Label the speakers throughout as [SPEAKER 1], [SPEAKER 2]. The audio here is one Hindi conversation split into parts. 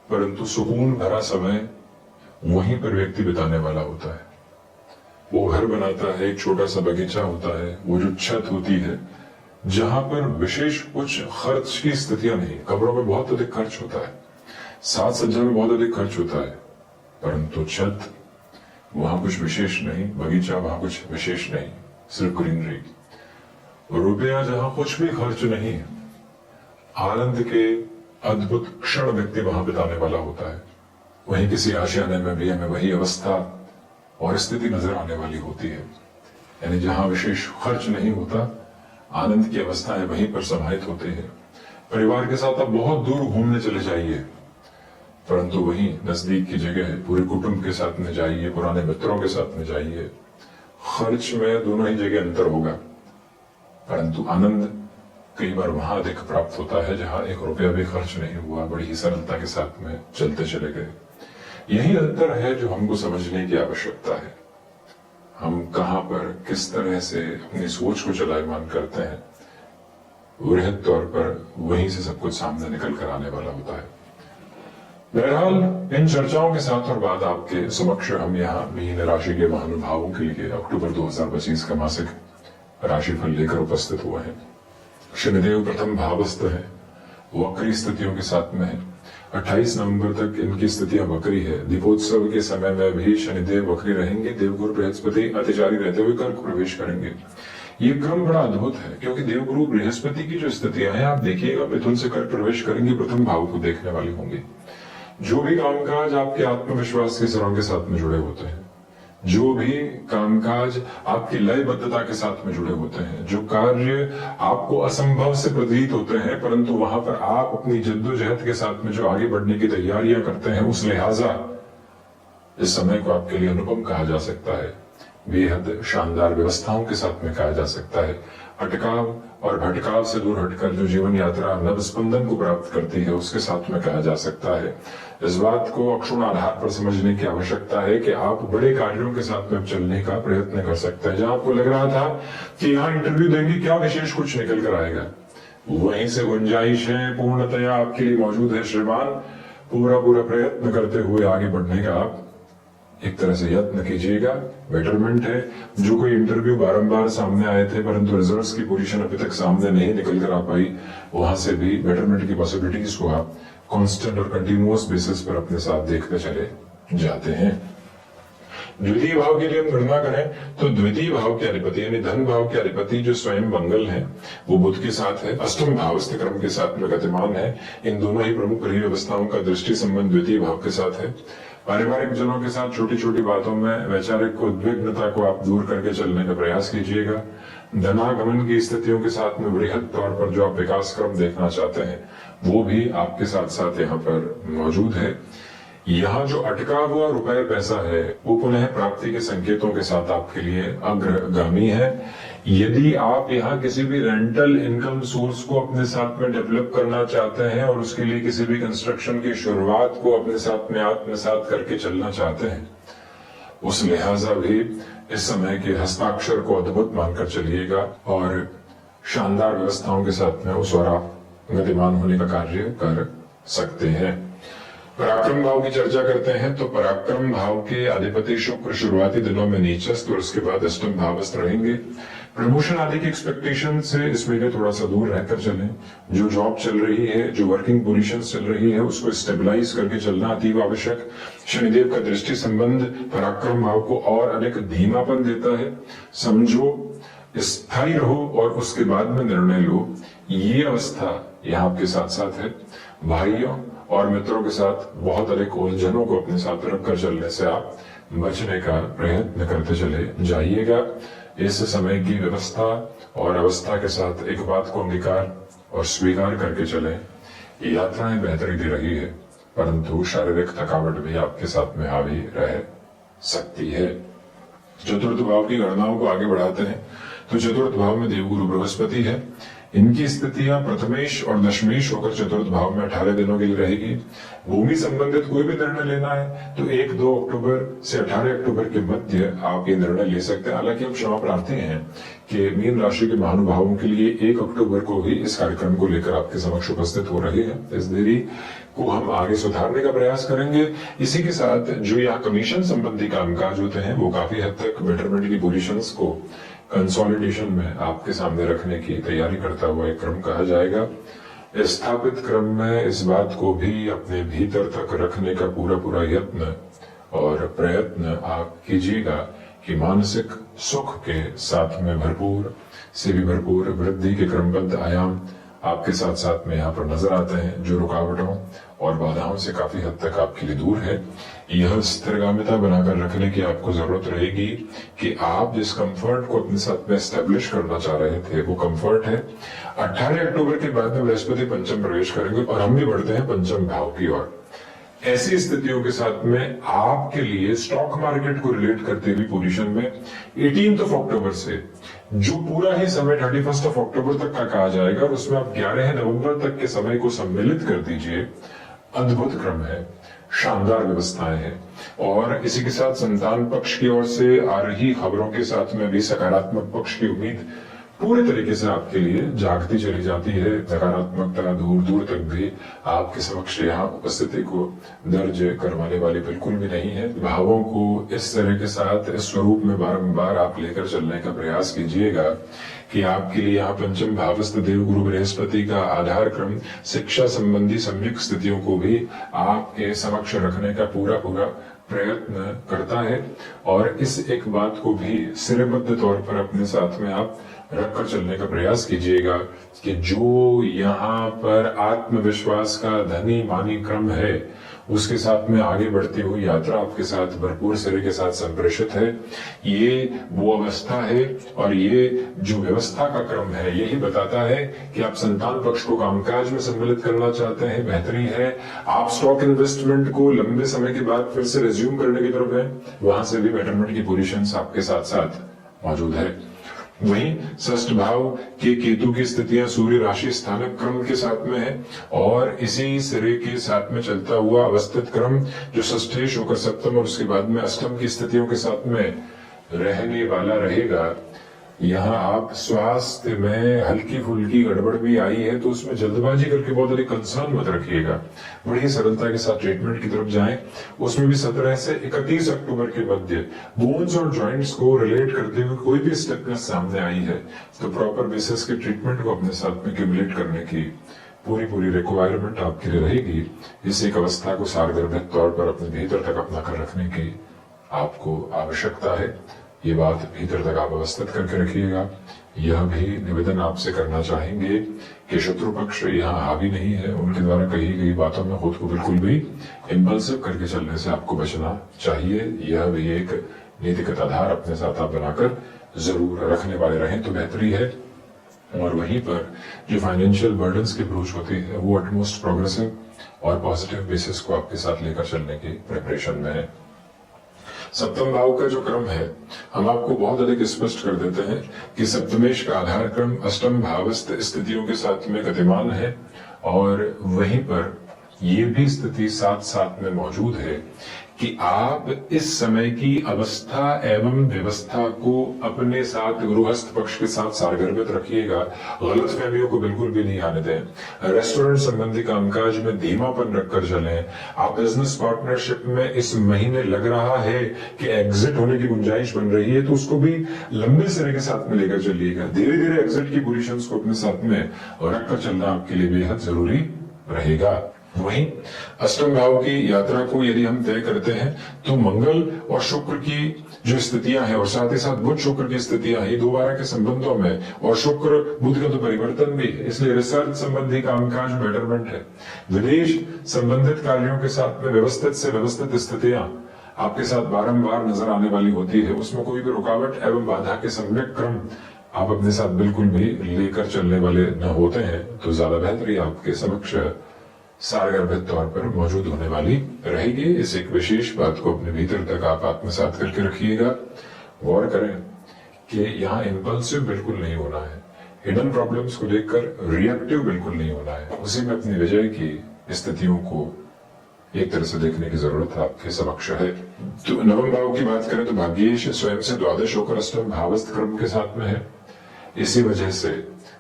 [SPEAKER 1] परंतु सुकून भरा समय वहीं पर व्यक्ति बिताने वाला होता है। वो घर बनाता है, एक छोटा सा बगीचा होता है, वो जो छत होती है जहां पर विशेष कुछ खर्च की स्थितियां नहीं, कमरों में बहुत अधिक खर्च होता है, साज सज्जा में बहुत अधिक खर्च होता है, परंतु छत वहां कुछ विशेष नहीं, बगीचा वहां कुछ विशेष नहीं, सिर्फ ग्रीनरी। रुपया जहां कुछ भी खर्च नहीं है, आनंद के अद्भुत क्षण व्यक्ति वहां बिताने वाला होता है। वहीं किसी आशियाने में भी हमें वही अवस्था और स्थिति नजर आने वाली होती है, यानी जहां विशेष खर्च नहीं होता, आनंद की अवस्थाएं वहीं पर समाहित होती है। परिवार के साथ आप बहुत दूर घूमने चले जाइए, परंतु वहीं नजदीक की जगह पूरे कुटुंब के साथ में जाइए, पुराने मित्रों के साथ में जाइए, खर्च में दोनों ही जगह अंतर होगा, परंतु आनंद कई बार वहां अधिक प्राप्त होता है जहां एक रुपया भी खर्च नहीं हुआ, बड़ी ही सरलता के साथ में चलते चले गए। यही अंतर है जो हमको समझने की आवश्यकता है। हम कहां पर किस तरह से अपनी सोच को चलायमान करते हैं, वृहद तौर पर वहीं से सब कुछ सामने निकल कर आने वाला होता है। बहरहाल इन चर्चाओं के साथ और बाद आपके समक्ष हम यहाँ मीन राशि के महानुभावों के लिए अक्टूबर 2025 का मासिक राशिफल लेकर उपस्थित हुए हैं। शनिदेव प्रथम भावस्थ है, वक्री स्थितियों के साथ में है। 28 नवंबर तक इनकी स्थितियां वक्री है। दीपोत्सव के समय में भी शनिदेव वक्री रहेंगे, देवगुरु बृहस्पति अतिचारी रहते हुए कर्क प्रवेश करेंगे। ये क्रम बड़ा अद्भुत है, क्योंकि देवगुरु बृहस्पति की जो स्थितियां हैं, आप देखिएगा मिथुन से कर्क प्रवेश करेंगे, प्रथम भाव को देखने वाली होंगी। जो भी कामकाज आपके आत्मविश्वास के सरों के साथ में जुड़े होते हैं, जो भी कामकाज आपकी लयबद्धता के साथ में जुड़े होते हैं, जो कार्य आपको असंभव से प्रतीत होते हैं, परंतु वहां पर आप अपनी जद्दोजहद के साथ में जो आगे बढ़ने की तैयारियां करते हैं, उस लिहाजा इस समय को आपके लिए अनुपम कहा जा सकता है, बेहद शानदार व्यवस्थाओं के साथ में कहा जा सकता है। अटकाव और भटकाव से दूर हटकर जो जीवन यात्रा नव स्पंदन को प्राप्त करती है, उसके साथ में कहा जा सकता है। इस बात को अक्षुण आधार पर समझने की आवश्यकता है कि आप बड़े कार्यों के साथ में चलने का प्रयत्न कर सकते हैं। जहां आपको लग रहा था कि यहाँ इंटरव्यू देंगे, क्या विशेष कुछ निकल कर आएगा, वहीं से गुंजाइश है, पूर्णतया आपके लिए मौजूद है श्रीमान। पूरा प्रयत्न करते हुए आगे बढ़ने का आप एक तरह से यत्न कीजिएगा। बेटरमेंट है। जो कोई इंटरव्यू बारंबार सामने आए थे, परंतु रिजल्ट्स की पोजीशन अभी तक सामने नहीं निकल कर आ पाई, वहां से भी बेटरमेंट की पॉसिबिलिटीज को आप कांस्टेंट और कंटिन्यूअस बेसिस पर अपने साथ देखते चले जाते हैं। द्वितीय भाव के लिए हम गणना करें तो द्वितीय भाव के अधिपति यानी धन भाव के अधिपति जो स्वयं मंगल है, वो बुध के साथ है, अष्टम भाव क्रम के साथ में गतिमान है। इन दोनों ही प्रमुख गृह व्यवस्थाओं का दृष्टि संबंध द्वितीय भाव के साथ है। पारिवारिक जनों के साथ छोटी छोटी बातों में वैचारिक उद्विग्नता को आप दूर करके चलने का प्रयास कीजिएगा। धनागमन की स्थितियों के साथ में बृहद तौर पर जो आप विकास क्रम देखना चाहते हैं, वो भी आपके साथ साथ यहाँ पर मौजूद है। यहाँ जो अटका हुआ रुपए पैसा है, वो पुनः प्राप्ति के संकेतों के साथ आपके लिए अग्रगामी है। यदि आप यहाँ किसी भी रेंटल इनकम सोर्स को अपने साथ में डेवलप करना चाहते हैं और उसके लिए किसी भी कंस्ट्रक्शन की शुरुआत को अपने साथ में आत्मसात करके चलना चाहते हैं, उस लिहाजा भी इस समय के हस्ताक्षर को अद्भुत मानकर चलिएगा और शानदार व्यवस्थाओं के साथ में उस और आप गतिमान होने का कार्य कर सकते हैं। पराक्रम भाव की चर्चा करते हैं तो पराक्रम भाव के अधिपति शुक्र शुरुआती दिनों में नीचस्थ और उसके बाद अष्टम भावस्थ रहेंगे। प्रमोशन आदि की एक्सपेक्टेशन से इस महीने थोड़ा सा दूर रहकर चलें। जो जॉब चल रही है, जो वर्किंग पोजीशन चल रही है, उसको स्टेबलाइज करके चलना अतीव आवश्यक। शनिदेव का दृष्टि संबंध पराक्रम भाव को और अधिक धीमापन देता है। समझो, स्थायी रहो और उसके बाद में निर्णय लो, ये अवस्था यहाँ आपके साथ साथ है। भाइयों और मित्रों के साथ बहुत अधिक उलझनों को अपने साथ रखकर चलने से आप बचने का प्रयत्न करते चले जाइएगा। इस समय की व्यवस्था और अवस्था के साथ एक बात को अंगीकार और स्वीकार करके चलें, यात्राएं बेहतरी दे रही है, परंतु शारीरिक थकावट भी आपके साथ में हावी रह सकती है। चतुर्थ भाव की गणनाओं को आगे बढ़ाते हैं तो चतुर्थ भाव में देवगुरु बृहस्पति है। इनकी स्थितियां प्रथमेश और दशमेश होकर चतुर्थ भाव में 18 दिनों के लिए रहेगी। भूमि संबंधित कोई भी निर्णय लेना है तो 1-2 अक्टूबर से 18 अक्टूबर के मध्य आप ये निर्णय ले सकते हैं। हालांकि हम क्षमा प्रार्थी हैं कि मीन राशि के महानुभावों के लिए 1 अक्टूबर को ही इस कार्यक्रम को लेकर आपके समक्ष उपस्थित हो रहे हैं। इस देरी को हम आगे सुधारने का प्रयास करेंगे। इसी के साथ जो यहाँ कमीशन संबंधी कामकाज होते हैं वो काफी हद तक बेटरमेंट की पोजीशंस को कंसोलिडेशन में आपके सामने रखने की तैयारी करता हुआ एक क्रम कहा जाएगा। स्थापित क्रम में इस बात को भी अपने भीतर तक रखने का पूरा यत्न और प्रयत्न आप कीजिएगा कि मानसिक सुख के साथ में भरपूर से भी भरपूर वृद्धि के क्रमबद्ध आयाम आपके साथ साथ में यहाँ पर नजर आते हैं, जो रुकावटों और बाधाओं से काफी हद तक आपके लिए दूर है। यह स्थिरगामिता बनाकर रखने की आपको जरूरत रहेगी कि आप जिस कंफर्ट को अपने साथ में एस्टेब्लिश करना चाह रहे थे वो कंफर्ट है। 18 अक्टूबर के बाद में बृहस्पति पंचम प्रवेश करेंगे और हम भी बढ़ते हैं पंचम भाव की ओर। ऐसी स्थितियों के साथ में आपके लिए स्टॉक मार्केट को रिलेट करते हुए पोजीशन में 18 अक्टूबर से जो पूरा ही समय 31 अक्टूबर तक का कहा जाएगा और उसमें आप 11 नवंबर तक के समय को सम्मिलित कर दीजिए। अद्भुत क्रम है, शानदार व्यवस्थाएं हैं और इसी के साथ संतान पक्ष की ओर से आ रही खबरों के साथ में भी सकारात्मक पक्ष की उम्मीद पूरे तरीके से आपके लिए जागती चली जाती है। नकारात्मकता दूर दूर तक भी आपके समक्ष यहाँ उपस्थिति को दर्ज करवाने वाली बिल्कुल भी नहीं है। भावों को इस तरह के साथ इस स्वरूप में बारंबार आप लेकर चलने का प्रयास कीजिएगा कि आपके लिए यहाँ पंचम भावस्थ देव गुरु बृहस्पति का आधार क्रम शिक्षा संबंधी सम्यक स्थितियों को भी आपके समक्ष रखने का पूरा प्रयत्न करता है और इस एक बात को भी सिरेबद्ध तौर पर अपने साथ में आप रखकर चलने का प्रयास कीजिएगा कि जो यहाँ पर आत्मविश्वास का धनी मानी क्रम है उसके साथ में आगे बढ़ती हुई यात्रा आपके साथ भरपूर सिरे के साथ संप्रेषित है। ये वो अवस्था है और ये जो व्यवस्था का क्रम है यही बताता है कि आप संतान पक्ष को कामकाज में सम्मिलित करना चाहते हैं, बेहतरी है। आप स्टॉक इन्वेस्टमेंट को लंबे समय के बाद फिर से रिज्यूम करने की तरफ है, वहां से भी बेटरमेंट की पोजीशंस आपके साथ साथ मौजूद है। वहीं षष्ठ भाव के केतु की स्थितियां सूर्य राशि स्थानक क्रम के साथ में है और इसी सिरे के साथ में चलता हुआ अवस्थित क्रम जो षष्ठेश होकर सप्तम और उसके बाद में अष्टम की स्थितियों के साथ में रहने वाला रहेगा। यहाँ आप स्वास्थ्य में हल्की फुल्की गड़बड़ भी आई है तो उसमें जल्दबाजी करके बहुत अधिक कंसर्न मत रखिएगा, बड़ी सरलता के साथ ट्रीटमेंट की तरफ जाएं। उसमें भी 17 से 31 अक्टूबर के मध्य बोन्स और जॉइंट्स को रिलेट करते हुए कोई भी स्टिफनेस सामने आई है तो प्रॉपर बेसिस के ट्रीटमेंट को अपने साथ में क्यूमुलेट करने की पूरी रिक्वायरमेंट आपके लिए रहेगी। इस एक अवस्था को सारगर्भित तौर पर अपने भीतर तक अपना कर रखने की आपको आवश्यकता है। ये बात भीतर तक आप अवस्थित करके रखिएगा। यह भी निवेदन आपसे करना चाहेंगे कि शत्रु पक्ष यहाँ हावी नहीं है, उनके द्वारा कही गई बातों में खुद को बिल्कुल भी इम्पल्सिव करके चलने से आपको बचना चाहिए। यह भी एक नीतिगत आधार अपने साथ आप बनाकर जरूर रखने वाले रहें तो बेहतरी है। और वहीं पर जो फाइनेंशियल बर्डन्स की अप्रोच होती है वो एटमोस्ट प्रोग्रेसिव और पॉजिटिव बेसिस को आपके साथ लेकर चलने की प्रिपरेशन में है। सप्तम भाव का जो क्रम है हम आपको बहुत अधिक स्पष्ट कर देते हैं कि सप्तमेश का आधार क्रम अष्टम भावस्थ स्थितियों के साथ में गतिमान है और वहीं पर ये भी स्थिति साथ साथ में मौजूद है कि आप इस समय की अवस्था एवं व्यवस्था को अपने साथ गृहस्थ पक्ष के साथ सारगर्भित रखिएगा। गलत फहमियों को बिल्कुल भी नहीं आने दें। रेस्टोरेंट संबंधी कामकाज में धीमापन रखकर चलें। आप बिजनेस पार्टनरशिप में इस महीने लग रहा है कि एग्जिट होने की गुंजाइश बन रही है तो उसको भी लंबे सिरे के साथ में लेकर चलिएगा। धीरे धीरे एग्जिट की पोजीशंस को अपने साथ में रखकर चलना आपके लिए बेहद जरूरी रहेगा। वहीं अष्टम भाव की यात्रा को यदि हम तय करते हैं तो मंगल और शुक्र की जो स्थितियां हैं और साथ ही साथ बुध शुक्र की स्थितियां हैं, दोबारा के संबंधों में और शुक्र बुध का तो परिवर्तन भी है, इसलिए रिसर्च संबंधी कामकाज बेटरमेंट है। विदेश संबंधित कार्यों के साथ में व्यवस्थित से व्यवस्थित स्थितियां आपके साथ बारंबार नजर आने वाली होती है, उसमें कोई भी रुकावट एवं बाधा के सम्यक क्रम आप अपने साथ बिल्कुल भी लेकर चलने वाले न होते हैं तो ज्यादा बेहतरी आपके समक्ष सारगर्भित तौर पर मौजूद होने वाली रहेगी। इस एक विशेष बात को अपने भीतर तक आप आत्मसात करके रखिएगा। गौर करें कि यहाँ इम्पल्सिव बिल्कुल नहीं होना है, हिडन प्रॉब्लम्स को देखकर रिएक्टिव बिल्कुल नहीं होना है, उसी में अपनी विजय की स्थितियों को एक तरह से देखने की जरूरत आपके समक्ष है। तो नवम भाव की बात करें तो भाग्येश स्वयं से द्वादश होकर अष्टम भावस्थ क्रम के साथ में है। इसी वजह से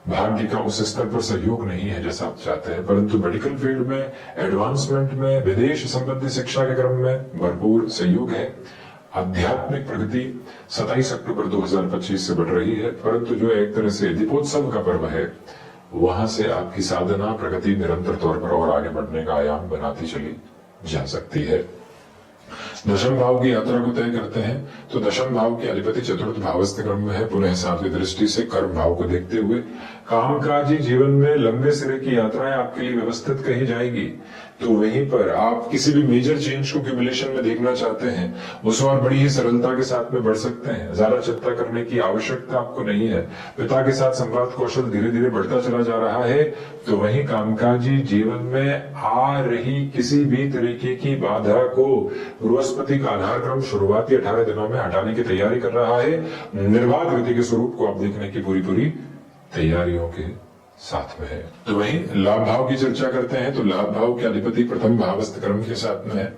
[SPEAKER 1] भाग्य का उस स्तर पर सहयोग नहीं है जैसा आप चाहते हैं, परंतु मेडिकल फील्ड में, एडवांसमेंट में, विदेश संबंधी शिक्षा के क्रम में भरपूर सहयोग है। आध्यात्मिक प्रगति 27 अक्टूबर 2025 से बढ़ रही है, परंतु जो एक तरह से दीपोत्सव का पर्व है, वहां से आपकी साधना प्रगति निरंतर तौर पर और आगे बढ़ने का आयाम बनाती चली जा सकती है। दशम भाव की यात्रा को तय करते हैं तो दशम भाव के अधिपति चतुर्थ भावस्थ क्रम में है, पुनः सातवीं दृष्टि से कर्म भाव को देखते हुए कामकाजी जीवन में लंबे सिरे की यात्राएं आपके लिए व्यवस्थित कही जाएगी। तो वहीं पर आप किसी भी मेजर चेंज को क्यूमुलेशन में देखना चाहते हैं, उस और बड़ी ही सरलता के साथ में बढ़ सकते हैं। ज्यादा चिंता करने की आवश्यकता आपको नहीं है। पिता के साथ संवाद कौशल धीरे धीरे बढ़ता चला जा रहा है। तो वहीं कामकाजी जीवन में आ रही किसी भी तरीके की बाधा को बृहस्पति का आधार क्रम शुरुआती 18 दिनों में हटाने की तैयारी कर रहा है। निर्बाध गति के स्वरूप को आप देखने की पूरी तैयारियों के साथ में है। तो वहीं लाभ भाव की चर्चा करते हैं तो लाभ भाव के अधिपति प्रथम भावस्थ क्रम के साथ में है।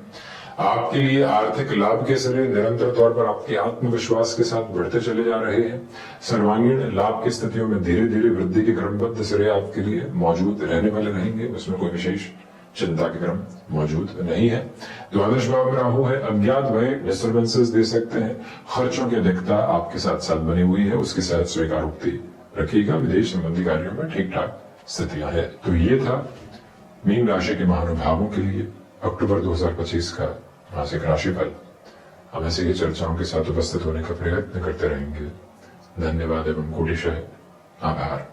[SPEAKER 1] आपके लिए आर्थिक लाभ के सिरे निरंतर तौर पर आपके आत्मविश्वास के साथ बढ़ते चले जा रहे हैं। सर्वांगीण लाभ की स्थितियों में धीरे धीरे वृद्धि के क्रमबद्ध सिरे आपके लिए मौजूद रहने वाले रहेंगे, उसमें कोई विशेष चिंता के क्रम मौजूद नहीं है। द्वादश भाव में राहु है, अज्ञात भय डिस्टर्बेंसेस दे सकते हैं। खर्चों की अधिकता आपके साथ साथ बनी हुई है, उसके साथ स्वीकारोक्ति रखिएगा। विदेश संबंधी कार्यों में ठीक ठाक स्थितियां है। तो ये था मीन राशि के महानुभावों के लिए अक्टूबर 2025 का मासिक राशिफल। हम ऐसे ही चर्चाओं के साथ उपस्थित होने का प्रयत्न करते रहेंगे। धन्यवाद एवं कोटिशः आभार।